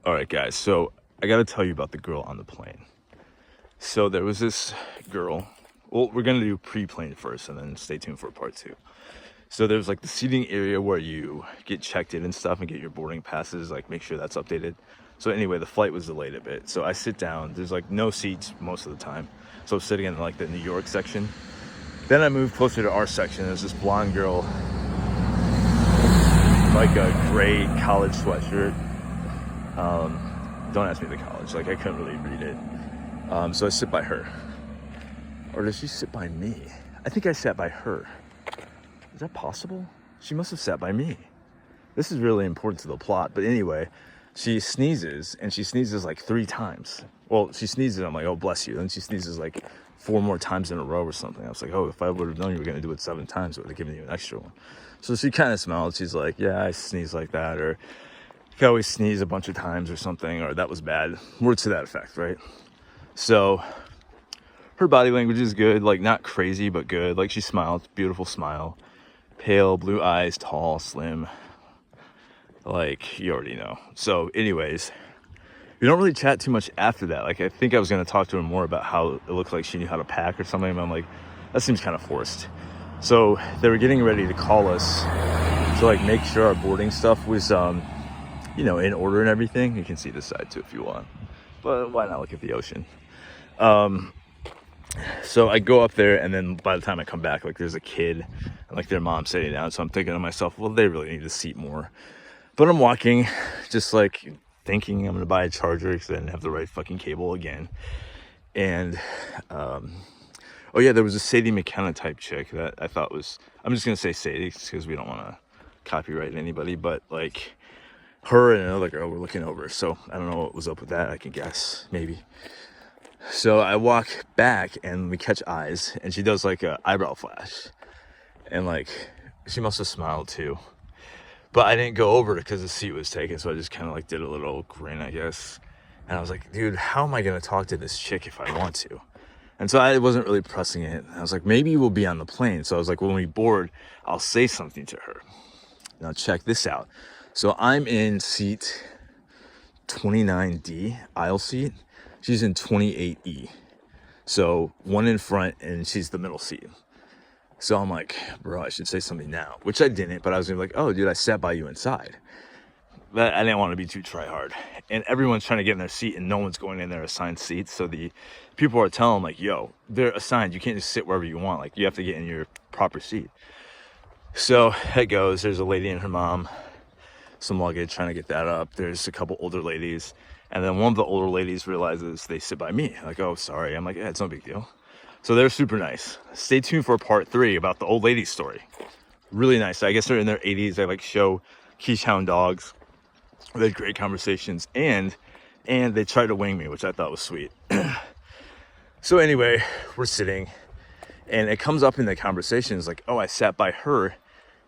All right, guys. So I got to tell you about the girl on the plane. So there was this girl. Well, we're going to do pre-plane first and then stay tuned for part two. So there's like the seating area where you get checked in and stuff and get your boarding passes, like make sure that's updated. So anyway, the flight was delayed a bit. So I sit down. There's like no seats most of the time. So I'm sitting in like the New York section. Then I moved closer to our section. There's this blonde girl, like a gray college sweatshirt. Don't ask me the college, like I couldn't really read it. So I sit by her. Or does she sit by me? I think I sat by her. Is that possible? She must have sat by me. This is really important to the plot. But anyway, she sneezes, and she sneezes like 3 times. Well, she sneezes, I'm like, oh, bless you. And she sneezes like 4 more times in a row or something. I was like, oh, if I would have known you were going to do it 7 times, I would have given you an extra one. So she kind of smiled. She's like, yeah, I sneeze like that. Or you can always sneeze a bunch of times or something. Or that was bad. Words to that effect, right? So her body language is good. Like, not crazy, but good. Like, she smiled. Beautiful smile. Pale, blue eyes, tall, slim. Like, you already know. So anyways, we don't really chat too much after that. Like, I think I was going to talk to her more about how it looked like she knew how to pack or something. But I'm like, that seems kind of forced. So they were getting ready to call us to like make sure our boarding stuff was, you know, in order and everything. You can see this side too if you want. But why not look at the ocean? So I go up there, and then by the time I come back, like there's a kid and like their mom sitting down. So I'm thinking to myself, well, they really need to seat more. But I'm walking, just like thinking I'm gonna buy a charger because I didn't have the right fucking cable again. And oh yeah, there was a Sadie McKenna type chick that I thought was, I'm just gonna say Sadie because we don't want to copyright anybody, but like her and another girl were looking over. So I don't know what was up with that. I can guess, maybe. So I walk back and we catch eyes, and she does like a eyebrow flash, and like she must have smiled too, but I didn't go over because the seat was taken. So I just kind of like did a little grin, I guess. And I was like, dude, how am I going to talk to this chick if I want to? And so I wasn't really pressing it. I was like, maybe we'll be on the plane. So I was like, when we board, I'll say something to her. Now check this out. So I'm in seat 29D, aisle seat. She's in 28E. So one in front, and she's the middle seat. So I'm like, bro, I should say something now, which I didn't, but I was gonna be like, oh, dude, I sat by you inside. But I didn't want to be too try hard. And everyone's trying to get in their seat, and no one's going in their assigned seats. So the people are telling them, like, yo, they're assigned. You can't just sit wherever you want. Like, you have to get in your proper seat. So it goes. There's a lady and her mom, some luggage, trying to get that up. There's a couple older ladies. And then one of the older ladies realizes they sit by me. Like, oh, sorry. I'm like, yeah, it's no big deal. So they're super nice. Stay tuned for part 3 about the old lady story. Really nice. I guess they're in their 80s. They like show Keeshond dogs. They had great conversations. And they tried to wing me, which I thought was sweet. So anyway, we're sitting. And it comes up in the conversations like, oh, I sat by her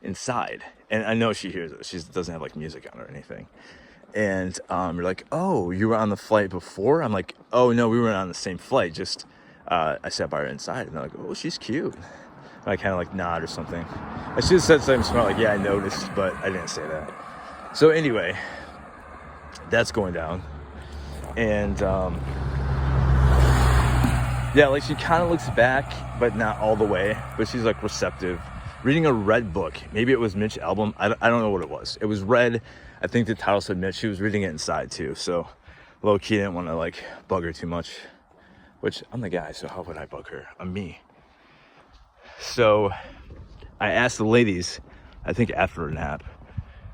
inside. And I know she hears it. She doesn't have like music on or anything. And you're like, oh, you were on the flight before? I'm like, oh, no, we weren't on the same flight. Just I sat by her inside. And they're like, oh, she's cute. And I kind of like nod or something. I should have said something smart, like, yeah, I noticed, but I didn't say that. So anyway, that's going down. And yeah, like she kind of looks back, but not all the way. But she's like receptive. Reading a red book. Maybe it was Mitch's album. I don't know what it was. It was red. I think the title said Mitch. She was reading it inside too. So low key didn't want to like bug her too much. Which I'm the guy, so how would I bug her? I'm me. So I asked the ladies, I think after a nap,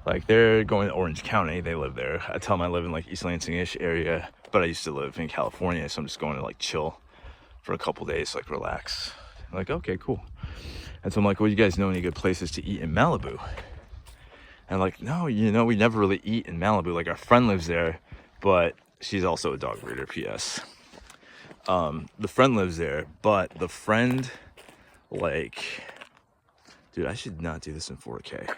like they're going to Orange County. They live there. I tell them I live in like East Lansing-ish area, but I used to live in California. So I'm just going to like chill for a couple days, like relax. I'm like, okay, cool. And so I'm like, well, you guys know any good places to eat in Malibu? And like, no, you know, we never really eat in Malibu. Like our friend lives there, but she's also a dog breeder, P.S. The friend lives there, but the friend, like, dude, I should not do this in 4K.